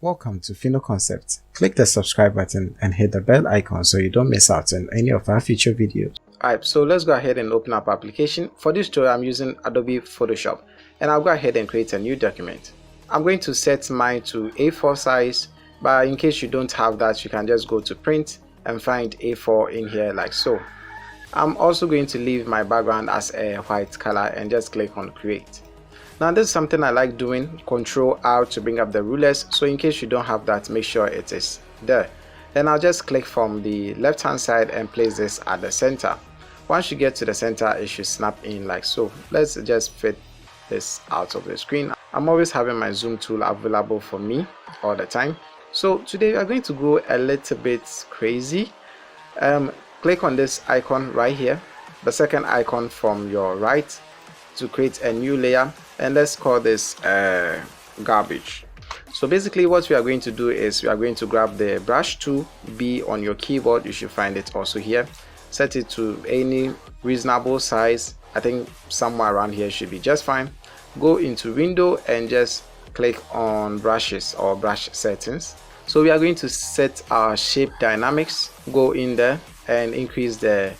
Welcome to Fino Concepts. Click the subscribe button and hit the bell icon so you don't miss out on any of our future videos. Alright, so let's go ahead and open up our application. For this tutorial, I'm using Adobe Photoshop, and I'll go ahead and create a new document. I'm going to set mine to A4 size, but in case you don't have that, you can just go to print and find A4 in here like so. I'm also going to leave my background as a white color and just click on create. Now this is something I like doing, Control R to bring up the rulers, so in case you don't have that, make sure it is there. Then I'll just click from the left hand side and place this at the center. Once you get to the center, it should snap in like so. Let's just fit this out of the screen. I'm always having my zoom tool available for me all the time. So today we are going to go a little bit crazy. Click on this icon right here, the second icon from your right, to create a new layer, and let's call this garbage. So basically what we are going to do is we are going to grab the brush tool, B on your keyboard, you should find it also here, set it to any reasonable size. I think somewhere around here should be just fine. Go into window and just click on brushes or brush settings. So we are going to set our shape dynamics, go in there and increase the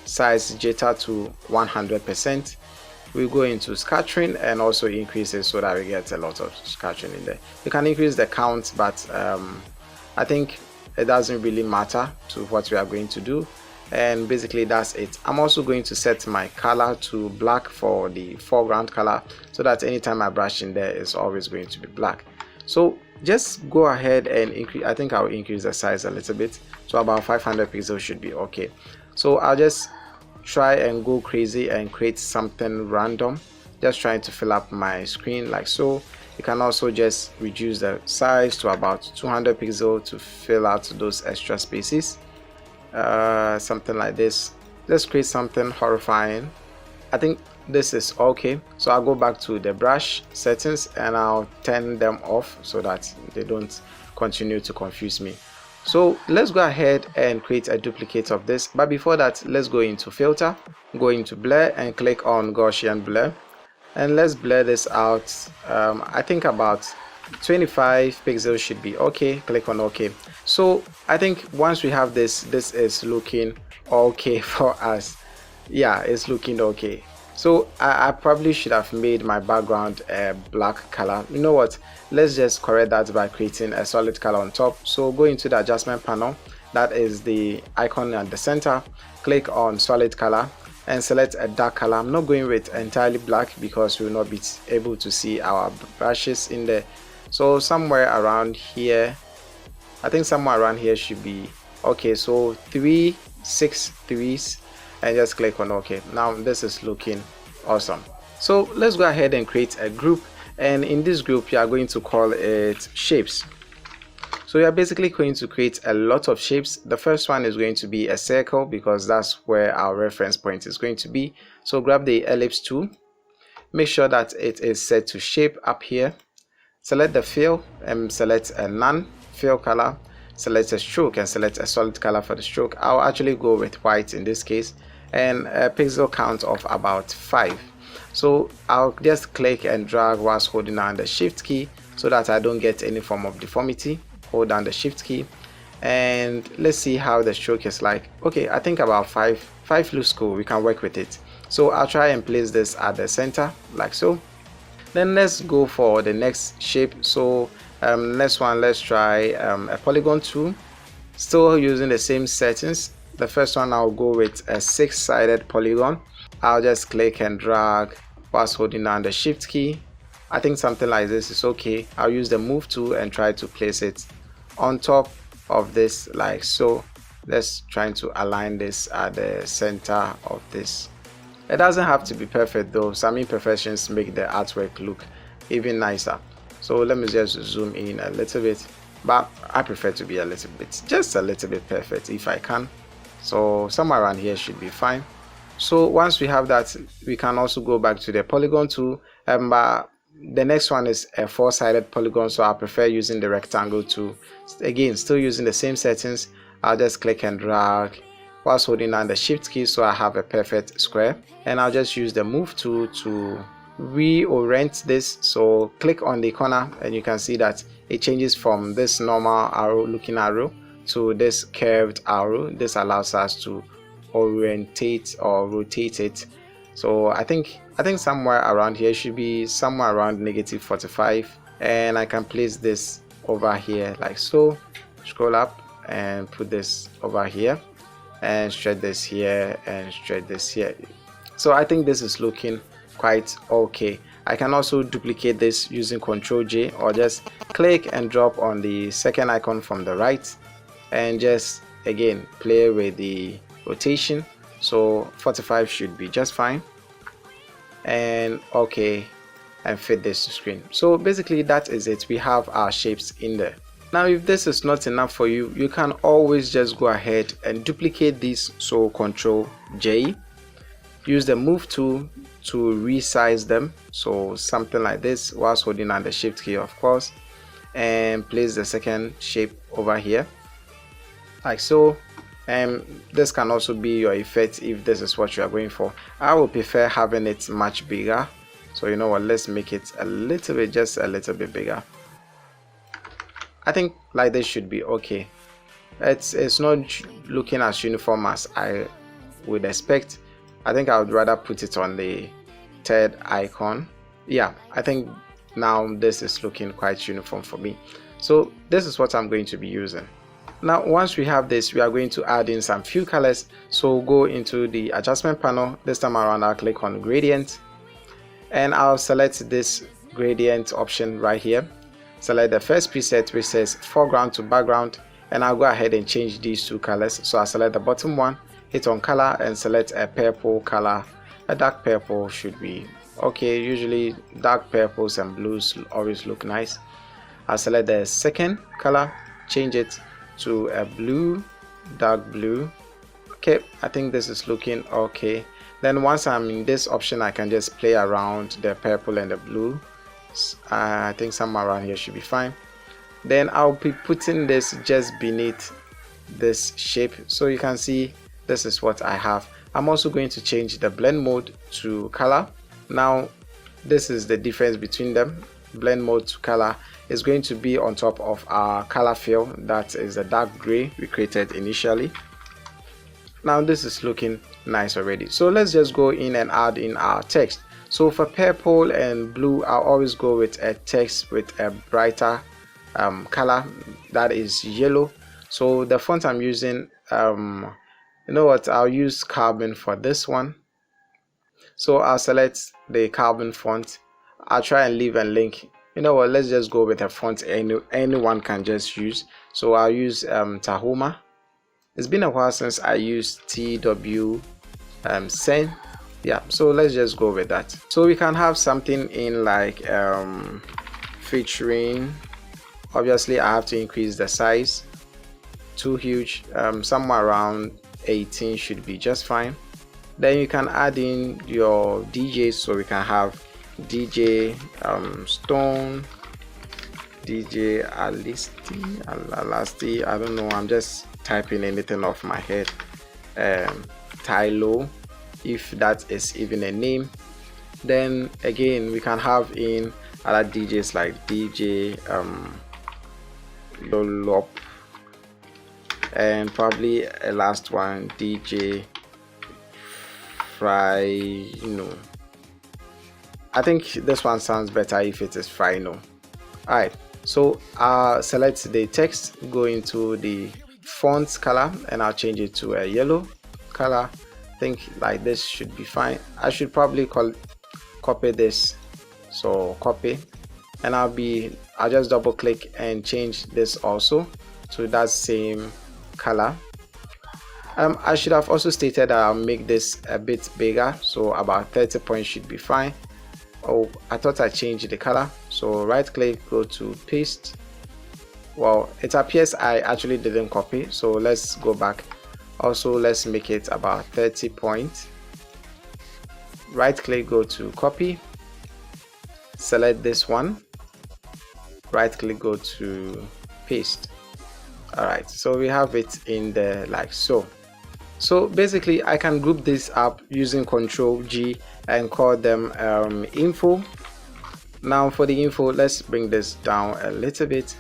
size jitter to 100%. We go into scattering and also increase it so that we get a lot of scattering in there. You can increase the count, but I think it doesn't really matter to what we are going to do. And basically that's it. I'm also going to set my color to black for the foreground color, so that anytime I brush in there, it's always going to be black. So just go ahead and increase. I think I'll increase the size a little bit, so about 500 pixels should be okay. So I'll just try and go crazy and create something random, just trying to fill up my screen like so. You can also just reduce the size to about 200 pixels to fill out those extra spaces, something like this. Let's create something horrifying. I think this is okay, so I'll go back to the brush settings and I'll turn them off so that they don't continue to confuse me. So let's go ahead and create a duplicate of this, but before that, let's go into filter, go into blur and click on Gaussian blur, and let's blur this out. I think about 25 pixels should be okay. Click on OK. So I think once we have this is looking okay for us. Yeah, it's looking okay. So I probably should have made my background a black color. You know what, let's just correct that by creating a solid color on top. So go into the adjustment panel, that is the icon at the center, click on solid color and select a dark color. I'm not going with entirely black because we will not be able to see our brushes in there. So somewhere around here, I think somewhere around here should be okay. So 3 6 3s and just click on OK. Now this is looking awesome. So let's go ahead and create a group, and in this group you are going to call it shapes. So you are basically going to create a lot of shapes. The first one is going to be a circle because that's where our reference point is going to be. So grab the ellipse tool, make sure that it is set to shape up here, select the fill and select a none fill color, select a stroke and select a solid color for the stroke. I'll actually go with white in this case, and a pixel count of about 5. So I'll just click and drag whilst holding down the shift key so that I don't get any form of deformity. Hold down the shift key and let's see how the stroke is like. Okay, I think about 5 looks cool. We can work with it. So I'll try and place this at the center like so. Then let's go for the next shape. So next one, let's try a polygon tool, still using the same settings. The first one, I'll go with a 6-sided polygon. I'll just click and drag whilst holding down the shift key. I think something like this is okay. I'll use the move tool and try to place it on top of this like so. Let's try to align this at the center of this. It doesn't have to be perfect though. Some imperfections make the artwork look even nicer. So let me just zoom in a little bit, but I prefer to be a little bit, just a little bit perfect if I can. So somewhere around here should be fine. So once we have that, we can also go back to the polygon tool. But the next one is a 4-sided polygon, so I prefer using the rectangle tool. Again, still using the same settings. I'll just click and drag whilst holding down the shift key so I have a perfect square, and I'll just use the move tool to reorient this. So click on the corner and you can see that it changes from this normal arrow looking arrow to this curved arrow. This allows us to orientate or rotate it. So I think somewhere around here should be somewhere around -45, and I can place this over here like so. Scroll up and put this over here and stretch this here and stretch this here. So I think this is looking quite okay. I can also duplicate this using Ctrl J, or just click and drop on the second icon from the right and just again play with the rotation. So 45 should be just fine, and okay, and fit this to screen. So basically that is it. We have our shapes in there. Now if this is not enough for you, you can always just go ahead and duplicate these. So Ctrl J, use the move tool to resize them, so something like this whilst holding down the shift key of course, and place the second shape over here like so. And this can also be your effect if this is what you are going for. I would prefer having it much bigger, so you know what, let's make it a little bit, just a little bit bigger. I think like this should be okay. It's not looking as uniform as I would expect. I think I would rather put it on the third icon. Yeah, I think now this is looking quite uniform for me. So this is what I'm going to be using. Now once we have this, we are going to add in some few colors. So go into the adjustment panel. This time around I'll click on gradient, and I'll select this gradient option right here. Select the first preset which says foreground to background, and I'll go ahead and change these two colors. So I'll select the bottom one, hit on color and select a purple color. A dark purple should be okay. Usually dark purples and blues always look nice. I'll select the second color, change it to a blue, dark blue. Okay, I think this is looking okay. Then once I'm in this option, I can just play around the purple and the blue. I think somewhere around here should be fine. Then I'll be putting this just beneath this shape, so you can see this is what I have. I'm also going to change the blend mode to color. Now this is the difference between them. Blend mode to color is going to be on top of our color fill, that is the dark gray we created initially. Now this is looking nice already, so let's just go in and add in our text. So for purple and blue, I'll always go with a text with a brighter color, that is yellow. So the font I'm using, you know what, I'll use Carbon for this one. So I'll select the Carbon font. I'll try and leave a link. You know what, let's just go with a font anyone can just use. So I'll use Tahoma. It's been a while since I used TW Sen. Yeah, so let's just go with that. So we can have something in like featuring. Obviously I have to increase the size. Too huge, somewhere around 18 should be just fine. Then you can add in your DJs, so we can have DJ Stone, DJ Alasti, I don't know, I'm just typing anything off my head. Tylo, if that is even a name. Then again we can have in other DJs like DJ Lolop, and probably a last one, DJ Fryno. I think this one sounds better if it is Fryno. Alright, so I'll select the text, go into the font color, and I'll change it to a yellow color. I think like this should be fine. I should probably copy this, so copy, and I'll just double click and change this also to that same color. I should have also stated that I'll make this a bit bigger, so about 30 points should be fine. Oh, I thought I changed the color, so right click, go to paste. Well, it appears I actually didn't copy, so let's go back. Also, let's make it about 30 points. Right click, go to copy, select this one, right click, go to paste. Alright, so we have it in there like so. So basically I can group this up using Ctrl G and call them info. Now for the info, let's bring this down a little bit.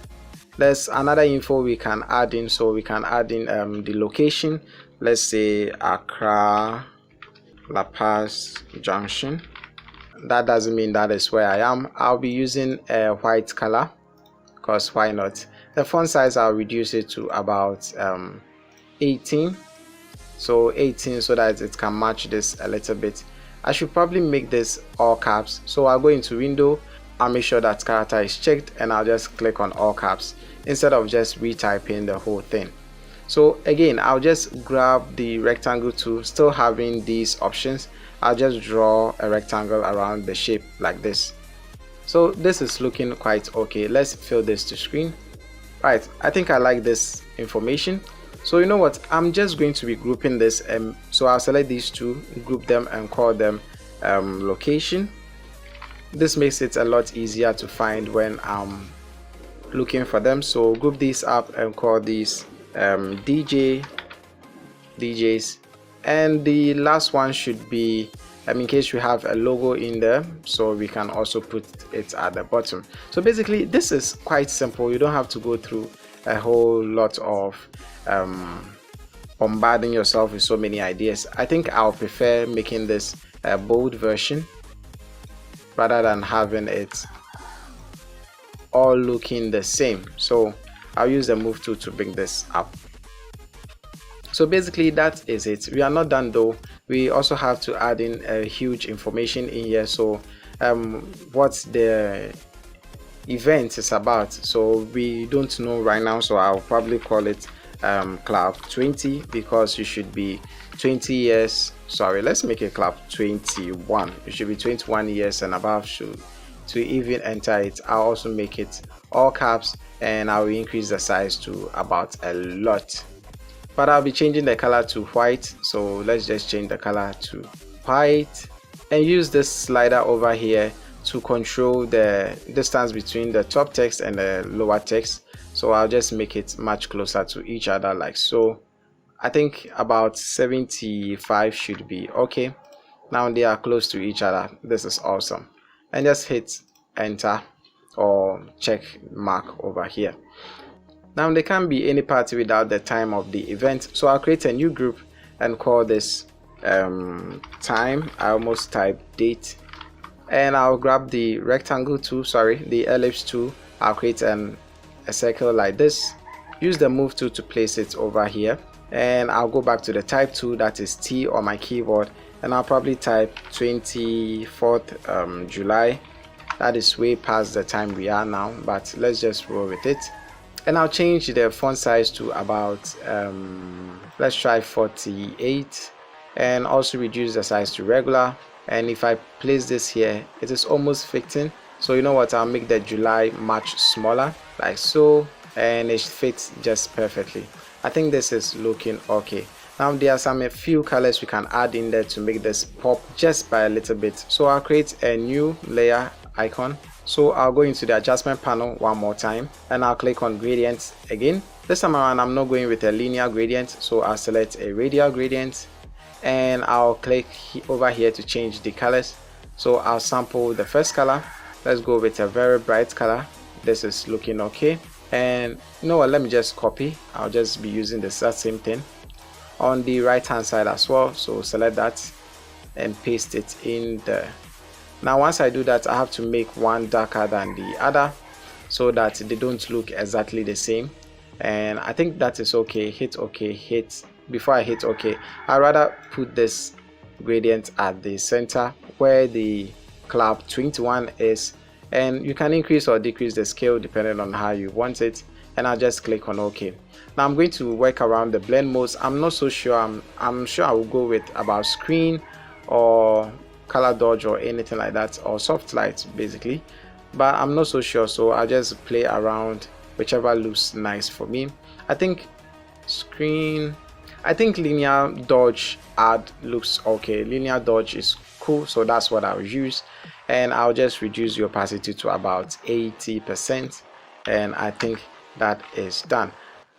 There's another info we can add in, so we can add in the location. Let's say Accra La Paz Junction. That doesn't mean that is where I am. I'll be using a white color because why not. The font size, I'll reduce it to about 18, so 18, so that it can match this a little bit. I should probably make this all caps, so I'll go into window, I'll make sure that character is checked, and I'll just click on all caps instead of just retyping the whole thing. So again, I'll just grab the rectangle tool, still having these options. I'll just draw a rectangle around the shape like this. So this is looking quite okay. Let's fill this to screen. Right, I think I like this information. So you know what, I'm just going to be grouping this, so I'll select these two, group them, and call them location. This makes it a lot easier to find when I'm looking for them. So group these up and call these DJs, and the last one should be in case we have a logo in there, so we can also put it at the bottom. So basically this is quite simple. You don't have to go through a whole lot of bombarding yourself with so many ideas. I think I'll prefer making this a bold version rather than having it all looking the same. So I'll use the move tool to bring this up. So basically that is it. We are not done though. We also have to add in a huge information in here. So what the event is about, so we don't know right now, so I'll probably call it club 20, because you should be 20 years, sorry, let's make it club 21. You should be 21 years and above to even enter it. I'll also make it all caps, and I will increase the size to about a lot, but I'll be changing the color to white. So let's just change the color to white and use this slider over here to control the distance between the top text and the lower text. So I'll just make it much closer to each other like so. I think about 75 should be okay. Now they are close to each other. This is awesome. And just hit enter or check mark over here. Now there can't be any party without the time of the event, so I'll create a new group and call this time. I almost typed date, and I'll grab the rectangle tool, sorry, the ellipse tool. I'll create a circle like this, use the move tool to place it over here, and I'll go back to the type tool, that is T on my keyboard, and I'll probably type 24th July. That is way past the time we are now, but let's just roll with it. And I'll change the font size to about let's try 48, and also reduce the size to regular. And if I place this here, it is almost fitting. So you know what, I'll make the July much smaller like so, and it fits just perfectly. I think this is looking okay. Now there are a few colors we can add in there to make this pop just by a little bit. So I'll create a new layer icon. So I'll go into the adjustment panel one more time, and I'll click on gradients again. This time around I'm not going with a linear gradient, so I'll select a radial gradient, and I'll click over here to change the colors. So I'll sample the first color. Let's go with a very bright color. This is looking okay. And you know what, let me just copy. I'll just be using the same thing on the right hand side as well. So select that and paste it in there. Now once I do that, I have to make one darker than the other so that they don't look exactly the same, and I think that is okay. Hit OK. Before I hit OK, I'd rather put this gradient at the center where the club 21 is, and you can increase or decrease the scale depending on how you want it, and I'll just click on OK. Now I'm going to work around the blend modes. I'm not so sure. I'm sure I will go with about screen or color dodge or anything like that, or soft light basically, but I'm not so sure, so I'll just play around whichever looks nice for me. I think screen, I think linear dodge add looks okay. Linear dodge is cool, so that's what I'll use, and I'll just reduce the opacity to about 80%, and I think that is done.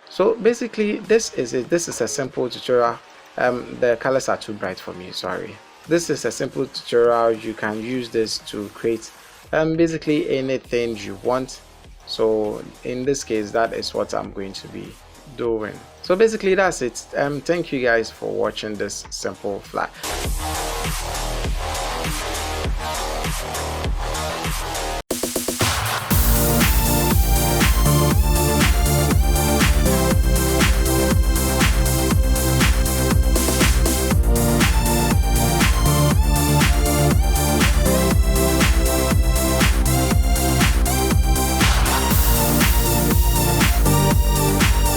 So basically this is it. This is a simple tutorial. The colors are too bright for me, sorry. This is a simple tutorial. You can use this to create basically anything you want. So in this case, that is what I'm going to be doing. So basically that's it. Thank you guys for watching this simple fly.